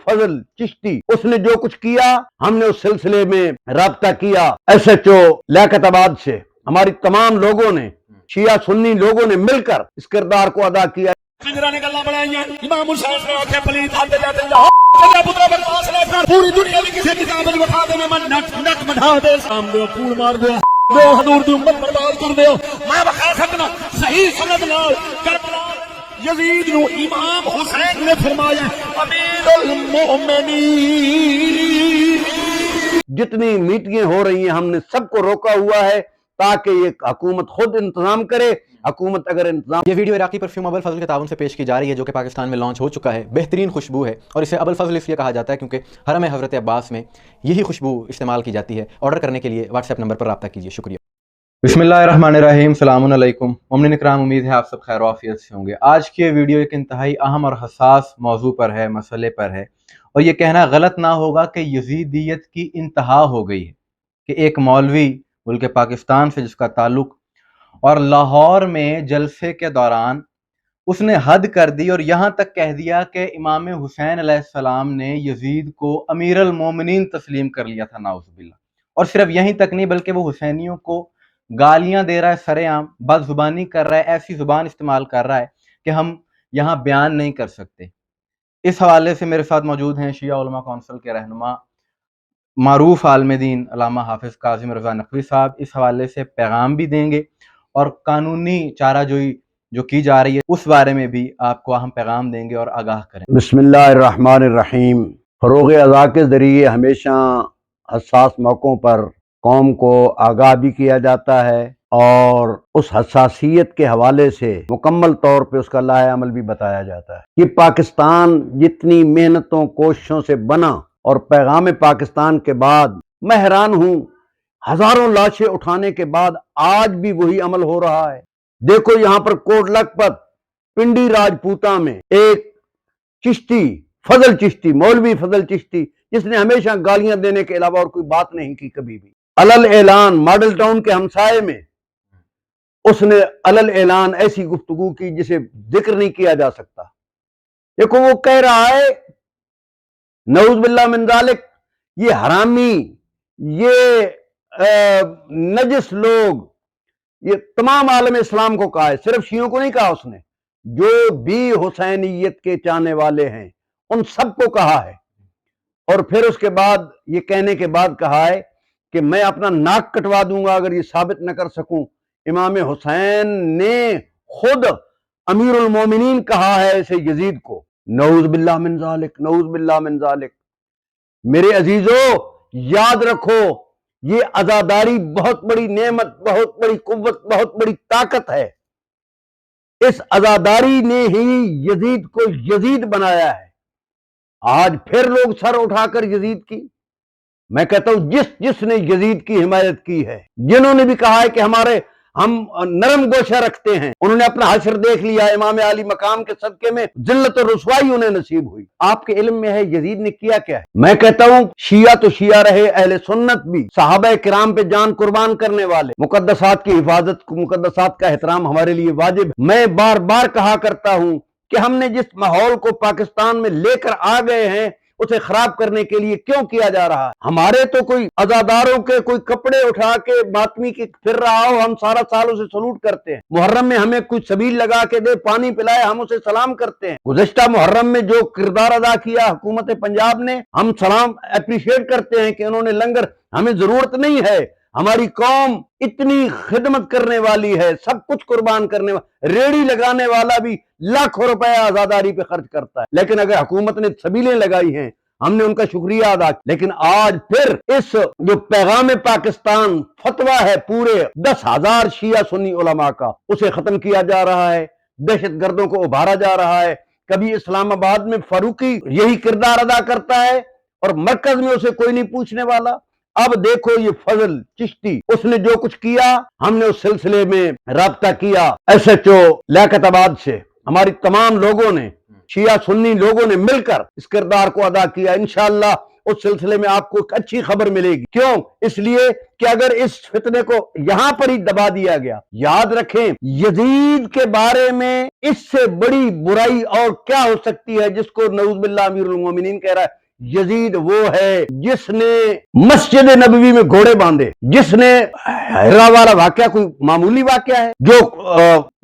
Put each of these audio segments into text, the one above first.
फजल चिश्ती, उसने जो कुछ किया हमने उस सिलसिले में राब्ता किया SHO लियाकताबाद से। हमारी तमाम लोगों ने, शिया सुन्नी लोगों ने मिलकर इस किरदार को अदा किया। पूरी दुनिया की किसी किताब में बता दे, मैं नट बढ़ा दे, सामने फूल मार दे, दो हजूर दी उम्मत बर्बाद कर दे। मैं बता सकना सही सनद नाल करबला यजीद नु इमाम हुसैन ने फरमाया अमीरुल मोमिनीन। जितनी मीटिंगें हो रही हैं हमने सबको रोका हुआ है ताकि ये हुकूमत खुद इंतजाम करे। हुकूमत अगर इंतजाम, ये वीडियो इराकी परफ्यूम अबुल फजल के ताउन से पेश की जा रही है, जो कि पाकिस्तान में लॉन्च हो चुका है। बेहतरीन खुशबू है और इसे अबुल फजल इसलिए कहा जाता है क्योंकि हरम हज़रत अब्बास में यही खुशबू इस्तेमाल की जाती है। ऑर्डर करने के लिए व्हाट्सएप नंबर पर रब्ता कीजिए। शुक्रिया। बिस्मिल्लाहिर्रहमानिर्रहीम, सलामुन अलैकुम। मोमिनीन इकराम, उम्मीद है आप सब खैर आफियत से होंगे। आज की ये वीडियो एक इंतहाई अहम और हसास मौजू पर है, मसले पर है, और ये कहना गलत ना होगा कि यजीदियत की इंतहा हो गई है कि एक मौलवी मुल्क पाकिस्तान से जिसका ताल्लुक, और लाहौर में जलसे के दौरान उसने हद कर दी और यहाँ तक कह दिया कि इमाम हुसैन अलैहिस्सलाम ने यजीद को अमीरुल मोमिनीन तस्लीम कर लिया था, नाउज़ुबिल्लाह। और सिर्फ यहीं तक नहीं बल्कि वो हुसैनियों को गालियां दे रहा है, सरेआम बदजुबानी कर रहा है, ऐसी जुबान इस्तेमाल कर रहा है कि हम यहाँ बयान नहीं कर सकते। इस हवाले से मेरे साथ मौजूद हैं शिया उलमा कौंसिल के रहनुमा मारूफ आलिम दीन अल्लामा हाफिज कासिम रज़ा नकवी साहब। इस हवाले से पैगाम भी देंगे और कानूनी चाराजोई जो की जा रही है उस बारे में भी आपको अहम पैगाम देंगे और आगाह करें। बिस्मिल्लाहिर्रहमानिर्रहीम। फरोग़ अज़ा के ज़रिए हमेशा हसास मौक़ों पर कौम को आगाह भी किया जाता है और उस हसासियत के हवाले से मुकम्मल तौर पे उसका लाहे अमल भी बताया जाता है कि पाकिस्तान जितनी मेहनतों कोशिशों से बना और पैगाम पाकिस्तान के बाद मैं हैरान हूँ, हजारों लाशें उठाने के बाद आज भी वही अमल हो रहा है। देखो यहाँ पर कोट लखपत पिंडी राजपूता में एक चिश्ती, फजल चिश्ती, मौलवी फजल चिश्ती, जिसने हमेशा गालियां देने के अलावा और कोई बात नहीं की कभी भी। अलल ऐलान मॉडल टाउन के हमसाये में उसने अलल ऐलान ऐसी गुफ्तगू की जिसे जिक्र नहीं किया जा सकता। देखो वो कह रहा है नऊज़ बिल्लाह मिन ज़ालिक, ये हरामी, ये नजिस लोग, ये तमाम आलम इस्लाम को कहा है, सिर्फ शियों को नहीं कहा उसने, जो भी हुसैनियत के चाहने वाले हैं उन सबको कहा है। और फिर उसके बाद ये कहने के बाद कहा है कि मैं अपना नाक कटवा दूंगा अगर ये साबित न कर सकूं। इमाम हुसैन ने खुद अमीरुल मोमिनीन कहा है इसे यजीद को। नऊज़ बिल्लाह मिन ज़ालिक, नऊज़ बिल्लाह मिन ज़ालिक। मेरे अजीजों याद रखो, ये आजादारी बहुत बड़ी नेमत, बहुत बड़ी कुव्वत, बहुत बड़ी ताकत है। इस आजादारी ने ही यजीद को यजीद बनाया है। आज फिर लोग सर उठाकर यजीद की, मैं कहता हूं जिसने यजीद की हिमायत की है, जिन्होंने भी कहा है कि हम नरम गोशा रखते हैं, उन्होंने अपना हश्र देख लिया। इमाम आली मकाम के सदके में जिल्लत और रुसवाई उन्हें नसीब हुई। आपके इल्म में है यजीद ने किया क्या है? मैं कहता हूं शिया तो शिया रहे, अहले सुन्नत भी, सहाबा किराम पे जान कुर्बान करने वाले, मुकद्दसात की हिफाजत, मुकद्दसात का एहतराम हमारे लिए वाजिब है। मैं बार बार कहा करता हूं कि हमने जिस माहौल को पाकिस्तान में लेकर आ गए हैं उसे खराब करने के लिए क्यों किया जा रहा है? हमारे तो कोई अजादारों के कोई कपड़े उठा के मातमी के फिर रहा हो, हम सारा साल उसे सलूट करते हैं। मुहर्रम में हमें कुछ सबील लगा के दे, पानी पिलाए, हम उसे सलाम करते हैं। गुज़श्ता मुहर्रम में जो किरदार अदा किया हुकूमत पंजाब ने, हम सलाम अप्रिशिएट करते हैं कि उन्होंने लंगर, हमें जरूरत नहीं है, हमारी कौम इतनी खिदमत करने वाली है, सब कुछ कुर्बान करने वाला, रेड़ी लगाने वाला भी लाखों रुपए आजादारी पे खर्च करता है। लेकिन अगर हुकूमत ने सबीलें लगाई हैं, हमने उनका शुक्रिया अदा किया। लेकिन आज फिर इस जो पैगाम पाकिस्तान फतवा है पूरे 10,000 शिया सुन्नी उलमा का, उसे खत्म किया जा रहा है, दहशत गर्दों को उभारा जा रहा है। कभी इस्लामाबाद में फारूकी यही किरदार अदा करता है और मरकज में उसे कोई नहीं पूछने वाला। अब देखो ये फजल चिश्ती, उसने जो कुछ किया हमने उस सिलसिले में राब्ता किया SHO लियाकताबाद से। हमारी तमाम लोगों ने, शिया सुन्नी लोगों ने मिलकर इस किरदार को अदा किया। इंशाअल्लाह اس سلسلے میں آپ کو ایک اچھی خبر ملے گی۔ کیوں؟ اس لیے کہ اگر اس فتنے کو یہاں پر ہی دبا دیا گیا، یاد رکھیں یزید کے بارے میں اس سے بڑی برائی اور کیا ہو سکتی ہے جس کو نعوذ باللہ امیر المومنین کہہ رہا ہے۔ یزید وہ ہے جس نے مسجد نبوی میں گھوڑے باندھے، جس نے ہرا والا واقعہ کوئی معمولی واقعہ ہے جو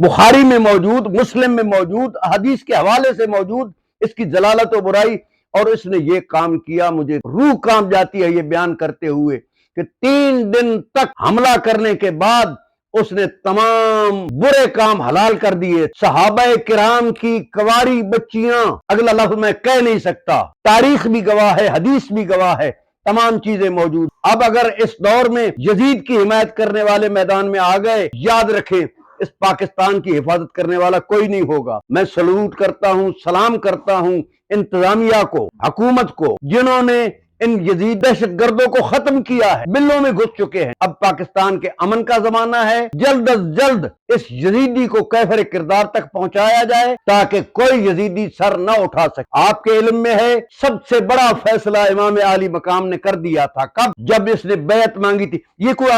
بخاری میں موجود، مسلم میں موجود، حدیث کے حوالے سے موجود، اس کی جلالت و برائی، اور اس نے یہ کام کیا۔ مجھے روح کانپ جاتی ہے یہ بیان کرتے ہوئے کہ 3 دن تک حملہ کرنے کے بعد اس نے تمام برے کام حلال کر دیے۔ صحابہ کرام کی کواری بچیاں، اگلا لفظ میں کہہ نہیں سکتا، تاریخ بھی گواہ ہے، حدیث بھی گواہ ہے، تمام چیزیں موجود۔ اب اگر اس دور میں یزید کی حمایت کرنے والے میدان میں آ گئے، یاد رکھیں اس پاکستان کی حفاظت کرنے والا کوئی نہیں ہوگا۔ میں سلوٹ کرتا ہوں، سلام کرتا ہوں انتظامیہ کو، حکومت کو، جنہوں نے ان یزید دہشت گردوں کو ختم کیا ہے، بلوں میں گھس چکے ہیں۔ اب پاکستان کے امن کا زمانہ ہے، جلد از جلد اس یزیدی کو کیفر کردار تک پہنچایا جائے تاکہ کوئی یزیدی سر نہ اٹھا سکے۔ آپ کے علم میں ہے سب سے بڑا فیصلہ امام عالی مقام نے کر دیا تھا، کب؟ جب اس نے بیعت مانگی تھی۔ یہ کوئی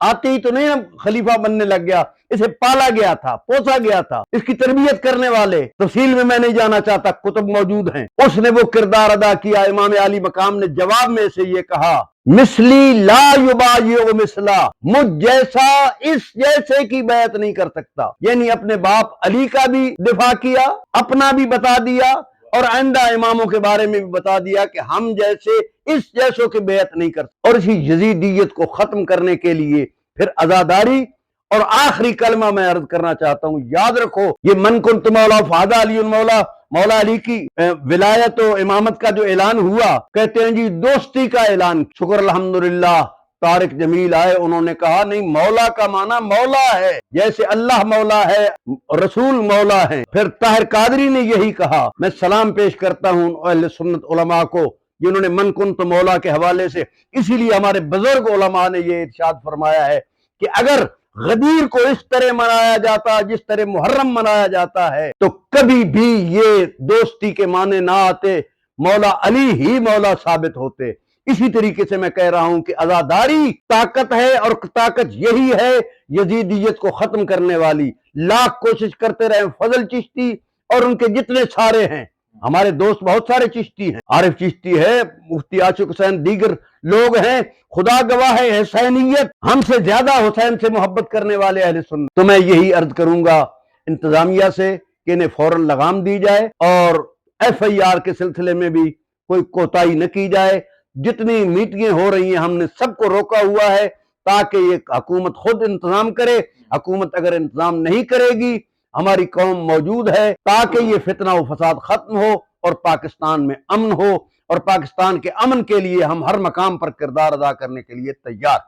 آتے ہی تو نہیں خلیفہ بننے لگ گیا، اسے پالا گیا تھا، پوسا گیا تھا، اس کی تربیت کرنے والے، تفصیل میں نہیں جانا چاہتا، کتب موجود ہیں۔ اس نے وہ کردار ادا کیا۔ امام عالی مقام نے جواب میں سے یہ کہا، مثلی لا یبایع مثلا، مجھ جیسا اس جیسے کی بیعت نہیں کر سکتا۔ یعنی اپنے باپ علی کا بھی دفاع کیا، اپنا بھی بتا دیا، اور آئندہ اماموں کے بارے میں بھی بتا دیا کہ ہم جیسے اس جیسوں کی بیعت نہیں کر سکتے۔ اور اسی یزیدیت کو ختم کرنے کے لیے پھر عزاداری۔ اور آخری کلمہ میں عرض کرنا چاہتا ہوں، یاد رکھو یہ من کنت مولا فہذا علی مولا، مولا علی کی ولایت و امامت کا جو اعلان ہوا، کہتے ہیں جی دوستی کا اعلان۔ شکر الحمدللہ طارق جمیل آئے، انہوں نے کہا نہیں، مولا کا معنی مولا ہے، جیسے اللہ مولا ہے رسول مولا ہے۔ پھر طاہر قادری نے یہی کہا۔ میں سلام پیش کرتا ہوں اہل سنت علماء کو جنہوں نے من کنت مولا کے حوالے سے، اسی لیے ہمارے بزرگ علماء نے یہ ارشاد فرمایا ہے کہ اگر غدیر کو اس طرح منایا جاتا جس طرح محرم منایا جاتا ہے تو کبھی بھی یہ دوستی کے معنی نہ آتے، مولا علی ہی مولا ثابت ہوتے۔ اسی طریقے سے میں کہہ رہا ہوں کہ عزاداری طاقت ہے، اور طاقت یہی ہے یزیدیت کو ختم کرنے والی۔ لاکھ کوشش کرتے رہے فضل چشتی اور ان کے جتنے سارے ہیں، ہمارے دوست بہت سارے چشتی ہیں، عارف چشتی ہے، مفتی عاشق حسین، دیگر لوگ ہیں، خدا گواہ ہے حسینیت ہم سے زیادہ حسین سے محبت کرنے والے اہل سنت۔ تو میں یہی عرض کروں گا انتظامیہ سے کہ انہیں فوراً لگام دی جائے، اور ایف آئی آر کے سلسلے میں بھی کوئی کوتاہی نہ کی جائے۔ جتنی میٹنگیں ہو رہی ہیں ہم نے سب کو روکا ہوا ہے تاکہ یہ حکومت خود انتظام کرے۔ حکومت اگر انتظام نہیں کرے گی، ہماری قوم موجود ہے تاکہ یہ فتنہ و فساد ختم ہو اور پاکستان میں امن ہو، اور پاکستان کے امن کے لیے ہم ہر مقام پر کردار ادا کرنے کے لیے تیار۔